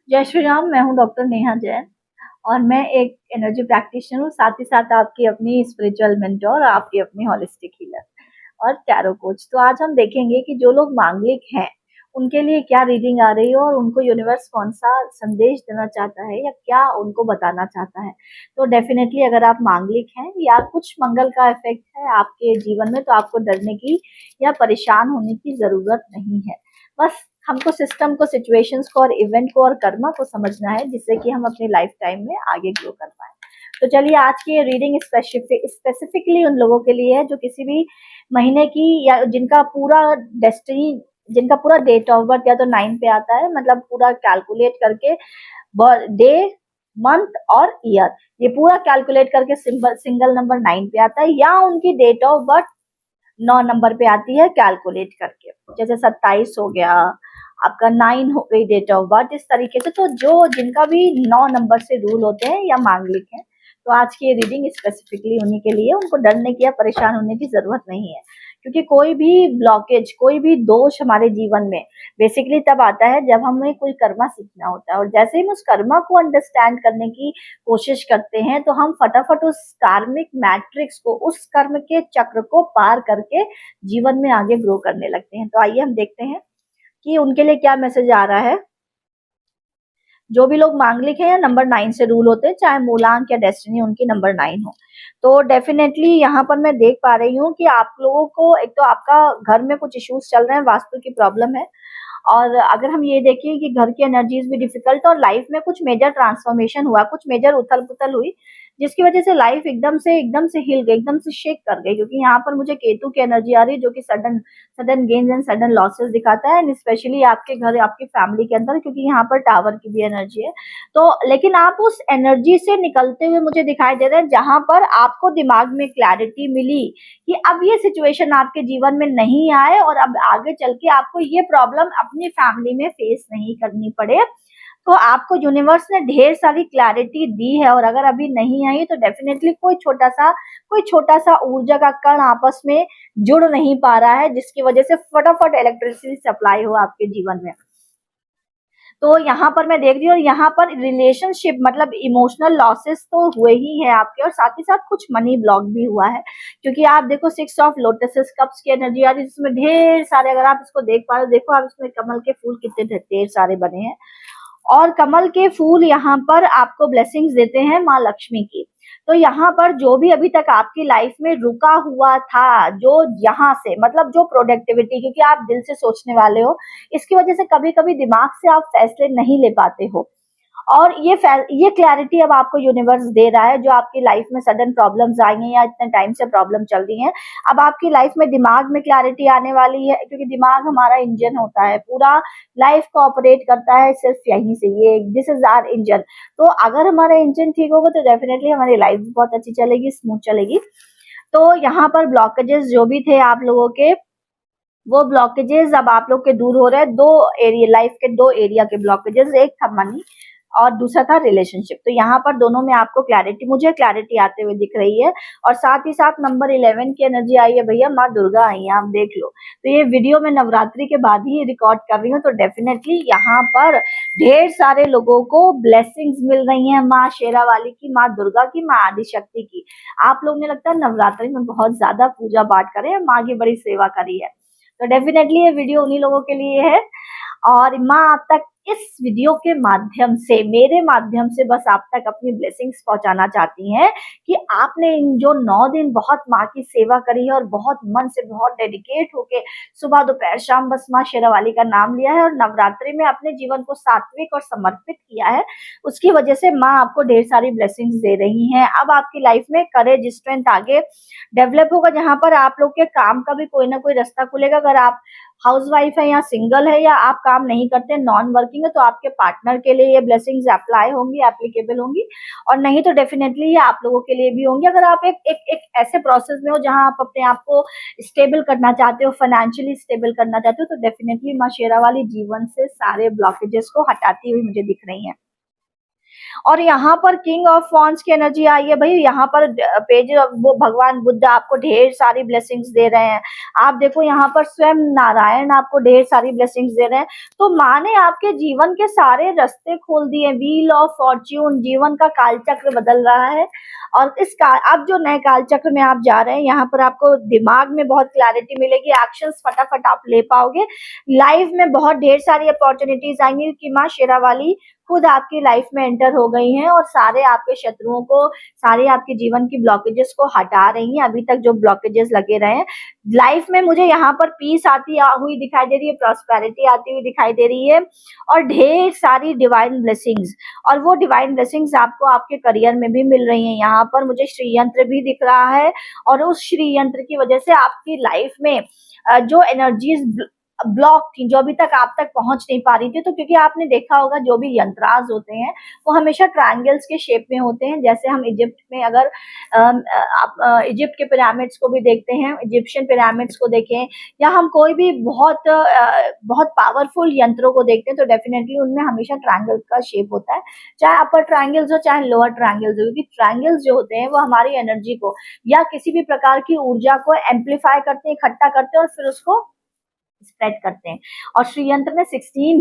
जय श्री राम। मैं हूँ डॉक्टर नेहा जैन और मैं एक एनर्जी प्रैक्टिशनर हूँ, साथ ही साथ आपकी अपनी स्पिरिचुअल मेंटोर, आपकी अपनी होलिस्टिक हीलर और टैरो कोच। तो आज हम देखेंगे कि जो लोग मांगलिक हैं उनके लिए क्या रीडिंग आ रही है और उनको यूनिवर्स कौन सा संदेश देना चाहता है या क्या उनको बताना चाहता है। तो डेफिनेटली अगर आप मांगलिक हैं या कुछ मंगल का इफेक्ट है आपके जीवन में, तो आपको डरने की या परेशान होने की जरूरत नहीं है। बस हमको सिस्टम को, सिचुएशंस को और इवेंट को और कर्मा को समझना है, जिससे कि हम अपनी लाइफ टाइम में आगे ग्रो कर पाए। तो चलिए, आज की ये रीडिंग स्पेसिफिकली उन लोगों के लिए है जो किसी भी महीने की या जिनका पूरा डेस्टिनी, जिनका पूरा डेट ऑफ बर्थ या तो 9 पे आता है, मतलब पूरा कैलकुलेट करके डे, मंथ और ईयर, ये पूरा कैलकुलेट करके सिंगल नंबर 9 पे आता है, या उनकी डेट ऑफ बर्थ 9 नंबर पे आती है कैलकुलेट करके। जैसे 27 हो गया, आपका 9 हो गई डेट ऑफ बर्थ, इस तरीके से। तो जो जिनका भी 9 नंबर से रूल होते हैं या मांगलिक हैं, तो आज की ये रीडिंग स्पेसिफिकली उन्हीं के लिए। उनको डरने की या परेशान होने की जरूरत नहीं है, क्योंकि कोई भी ब्लॉकेज, कोई भी दोष हमारे जीवन में बेसिकली तब आता है जब हमें कोई कर्मा सीखना होता है, और जैसे ही हम उस कर्मा को अंडरस्टैंड करने की कोशिश करते हैं, तो हम फटाफट उस कार्मिक मैट्रिक्स को, उस कर्म के चक्र को पार करके जीवन में आगे ग्रो करने लगते हैं। तो आइए हम देखते हैं कि उनके लिए क्या मैसेज आ रहा है। जो भी लोग मांगलिक है या नंबर 9 से रूल होते हैं, चाहे मूलांक या डेस्टिनी उनकी नंबर 9 हो, तो डेफिनेटली यहाँ पर मैं देख पा रही हूँ कि आप लोगों को, एक तो आपका घर में कुछ इश्यूज चल रहे हैं, वास्तु की प्रॉब्लम है। और अगर हम ये देखें कि घर की एनर्जीज भी डिफिकल्ट, और लाइफ में कुछ मेजर ट्रांसफॉर्मेशन हुआ, कुछ मेजर उथल पुथल हुई, जिसकी वजह से लाइफ एकदम से हिल गई, एकदम से शेक कर गई। क्योंकि यहाँ पर मुझे केतु की एनर्जी आ रही है, जो कि sudden sudden gains and sudden losses दिखाता है, एंड स्पेशली आपके घर, आपकी फैमिली के अंदर, क्योंकि यहाँ पर टावर की भी एनर्जी है। तो लेकिन आप उस एनर्जी से निकलते हुए मुझे दिखाई दे रहे हैं, जहां पर आपको दिमाग में क्लैरिटी मिली कि अब ये सिचुएशन आपके जीवन में नहीं आए, और अब आगे चल के आपको ये प्रॉब्लम अपनी फैमिली में फेस नहीं करनी पड़े। तो आपको यूनिवर्स ने ढेर सारी क्लैरिटी दी है, और अगर अभी नहीं आई तो डेफिनेटली कोई छोटा सा ऊर्जा का कण आपस में जुड़ नहीं पा रहा है, जिसकी वजह से फटाफट इलेक्ट्रिसिटी सप्लाई हो आपके जीवन में। तो यहाँ पर मैं देख रही हूँ, और यहाँ पर रिलेशनशिप, मतलब इमोशनल लॉसेस तो हुए ही है आपके, और साथ ही साथ कुछ मनी ब्लॉक भी हुआ है। क्योंकि आप देखो 6 ऑफ लोटस कप्स की एनर्जी आ रही है, जिसमें ढेर सारे, अगर आप इसको देख पा रहे हो, देखो आप इसमें कमल के फूल कितने ढेर सारे बने हैं, और कमल के फूल यहाँ पर आपको ब्लेसिंग्स देते हैं माँ लक्ष्मी की। तो यहाँ पर जो भी अभी तक आपकी लाइफ में रुका हुआ था, जो यहाँ से, मतलब जो प्रोडक्टिविटी, क्योंकि आप दिल से सोचने वाले हो, इसकी वजह से कभी कभी दिमाग से आप फैसले नहीं ले पाते हो, और ये क्लैरिटी अब आपको यूनिवर्स दे रहा है। जो आपकी लाइफ में सडन प्रॉब्लम्स आई हैं या इतने टाइम से प्रॉब्लम चल रही हैं, अब आपकी लाइफ में दिमाग में क्लैरिटी आने वाली है, क्योंकि दिमाग हमारा इंजन होता है, पूरा लाइफ को ऑपरेट करता है सिर्फ यहीं से, ये दिस इज आवर इंजन। तो अगर हमारा इंजन ठीक होगा तो डेफिनेटली हमारी लाइफ बहुत अच्छी चलेगी, स्मूथ चलेगी। तो यहाँ पर ब्लॉकेजेस जो भी थे आप लोगों के, वो ब्लॉकेजेस अब आप लोग के दूर हो रहे हैं। दो एरिया, लाइफ के दो एरिया के ब्लॉकेजेस, एक था मनी और दूसरा था रिलेशनशिप। तो यहाँ पर दोनों में आपको क्लैरिटी, मुझे क्लैरिटी आते हुए दिख रही है। और साथ ही साथ नंबर 11 की एनर्जी आई है, भैया माँ दुर्गा आई है, आप देख लो। तो ये वीडियो मैं नवरात्रि के बाद ही रिकॉर्ड कर रही हूँ, तो डेफिनेटली यहाँ पर ढेर सारे लोगों को ब्लेसिंग्स मिल रही है, माँ शेरा वाली की, माँ दुर्गा की, माँ आदिशक्ति की। आप लोग ने लगता है नवरात्रि में बहुत ज्यादा पूजा पाठ करें, माँ की बड़ी सेवा करी है। तो डेफिनेटली ये वीडियो उन्हीं लोगों के लिए है। और माँ आप तक इस वीडियो के माध्यम से, मेरे माध्यम से बस आप तक अपनी ब्लेसिंग्स पहुंचाना चाहती हैं कि आपने इन जो 9 दिन बहुत माँ की सेवा करी है, और बहुत मन से, बहुत डेडिकेट होके सुबह दोपहर शाम बस माँ शेरावाली का नाम लिया है, और नवरात्रि में अपने जीवन को सात्विक और समर्पित किया है, उसकी वजह से माँ आपको ढेर सारी ब्लेसिंग्स दे रही हैं। अब आपकी लाइफ में करेज, स्ट्रेंथ आगे डेवलप होगा, जहां पर आप लोग के काम का भी कोई ना कोई रास्ता खुलेगा। अगर आप हाउसवाइफ है या सिंगल है, या आप काम नहीं करते, नॉन वर्किंग है, तो आपके पार्टनर के लिए ये ब्लेसिंग्स अप्लाई होंगी, एप्लीकेबल होंगी, और नहीं तो डेफिनेटली ये आप लोगों के लिए भी होंगी। अगर आप एक ऐसे प्रोसेस में हो जहां आप अपने आप को स्टेबल करना चाहते हो, फाइनेंशियली स्टेबल करना चाहते हो, तो डेफिनेटली माँ शेरा वाली जीवन से सारे ब्लॉकेजेस को हटाती हुई मुझे दिख रही है। और यहाँ पर किंग ऑफ वॉन्ड्स की एनर्जी आई है भाई। यहाँ पर पेज वो भगवान बुद्ध आपको ढेर सारी ब्लेसिंग्स दे रहे हैं। आप देखो यहाँ पर स्वयं नारायण आपको ढेर सारी ब्लेसिंग्स दे रहे हैं। तो माँ ने आपके जीवन के सारे रास्ते खोल दिए। व्हील ऑफ फॉर्च्यून, जीवन का कालचक्र बदल रहा है। और इस काल, अब जो नए कालचक्र में आप जा रहे हैं, यहाँ पर आपको दिमाग में बहुत क्लैरिटी मिलेगी, एक्शंस फटाफट आप ले पाओगे। लाइफ में बहुत ढेर सारी अपॉर्चुनिटीज आएंगी कि माँ शेरावाली खुद आपकी लाइफ में एंटर हो गई हैं और सारे आपके शत्रुओं को, सारे आपके जीवन की ब्लॉकेजेस को हटा रही हैं। अभी तक जो ब्लॉकेजेस लगे रहे हैं लाइफ में, मुझे यहाँ पर पीस आती हुई दिखाई दे रही है, प्रॉस्पेरिटी आती हुई दिखाई दे रही है और ढेर सारी डिवाइन ब्लेसिंग्स। और वो डिवाइन ब्लेसिंग्स आपको आपके करियर में भी मिल रही हैं। यहाँ पर मुझे श्री यंत्र भी दिख रहा है और उस श्री यंत्र की वजह से आपकी लाइफ में जो एनर्जीज ब्लॉक थी, जो अभी तक आप तक पहुंच नहीं पा रही थी, तो क्योंकि आपने देखा होगा जो भी यंत्राज होते हैं वो हमेशा ट्रायंगल्स के शेप में होते हैं। जैसे हम इजिप्ट में अगर आप इजिप्ट के पिरामिड्स को भी देखते हैं, इजिप्शियन पिरामिड्स को देखें, या हम कोई भी बहुत पावरफुल यंत्रों को देखते हैं, तो डेफिनेटली उनमें हमेशा ट्रायंगल का शेप होता है, चाहे अपर ट्रायंगल्स हो चाहे लोअर ट्रायंगल्स हो। क्योंकि ट्रायंगल्स जो होते हैं वो हमारी एनर्जी को या किसी भी प्रकार की ऊर्जा को एम्पलीफाई करते हैं, इकट्ठा करते हैं और फिर उसको स्प्रेड करते हैं। और श्री यंत्र में 16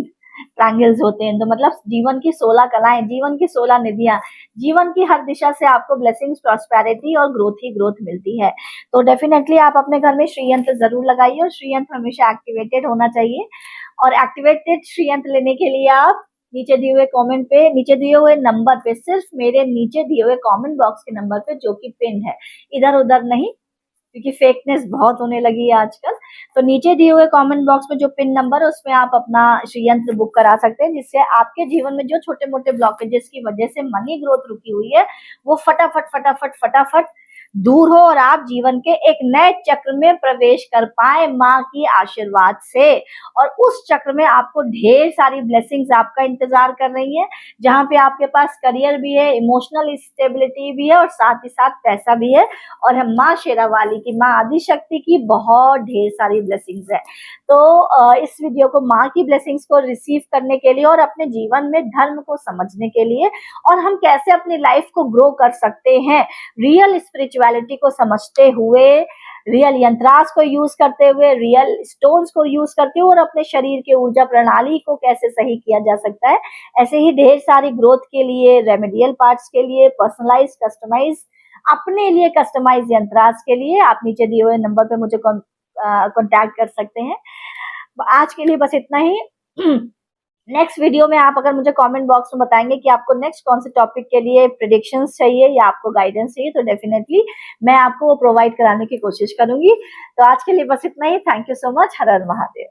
ट्रायंगल्स होते हैं, तो मतलब जीवन की 16 कलाएं, जीवन की 16 निधियां, जीवन की हर दिशा से आपको ब्लेसिंग्स, प्रॉस्पेरिटी और ग्रोथ ही ग्रोथ मिलती है। तो डेफिनेटली आप अपने घर में श्री यंत्र जरूर लगाइए और श्री यंत्र हमेशा एक्टिवेटेड होना चाहिए। और एक्टिवेटेड श्री यंत्र लेने के लिए आप नीचे दिए हुए कमेंट पे, नीचे दिए हुए नंबर पे, सिर्फ मेरे नीचे दिए हुए कमेंट बॉक्स के नंबर पे जो कि पिन है, इधर उधर नहीं, क्योंकि फेकनेस बहुत होने लगी है आजकल। तो नीचे दिए हुए कमेंट बॉक्स में जो पिन नंबर है उसमें आप अपना श्री यंत्र बुक करा सकते हैं, जिससे आपके जीवन में जो छोटे मोटे ब्लॉकेजेस की वजह से मनी ग्रोथ रुकी हुई है वो फटाफट फटाफट फटाफट दूर हो और आप जीवन के एक नए चक्र में प्रवेश कर पाए माँ की आशीर्वाद से। और उस चक्र में आपको ढेर सारी ब्लेसिंग्स आपका इंतजार कर रही है, जहाँ पे आपके पास करियर भी है, इमोशनल स्टेबिलिटी भी है और साथ ही साथ पैसा भी है। और हम माँ शेरावाली की, माँ आदिशक्ति की बहुत ढेर सारी ब्लेसिंग्स है। तो इस वीडियो को माँ की ब्लेसिंग्स को रिसीव करने के लिए और अपने जीवन में धर्म को समझने के लिए और हम कैसे अपनी लाइफ को ग्रो कर सकते हैं, रियल स्पिरिचुअलिटी को समझते हुए, रियल यंत्रास को यूज करते हुए, रियल स्टोन्स को यूज करते हुए और अपने शरीर के ऊर्जा प्रणाली को कैसे सही किया जा सकता है, ऐसे ही ढेर सारी ग्रोथ के लिए, रेमेडियल पार्ट्स के लिए, पर्सनलाइज, कस्टमाइज, अपने लिए कस्टमाइज यंत्रास के लिए आप नीचे दिए हुए नंबर पे मुझे कांटेक्ट कर सकते हैं। आज के लिए बस इतना ही। नेक्स्ट वीडियो में आप अगर मुझे कमेंट बॉक्स में बताएंगे कि आपको नेक्स्ट कौन से टॉपिक के लिए प्रेडिक्शंस चाहिए या आपको गाइडेंस चाहिए, तो डेफिनेटली मैं आपको वो प्रोवाइड कराने की कोशिश करूंगी। तो आज के लिए बस इतना ही। Thank you so much. हर हर महादेव।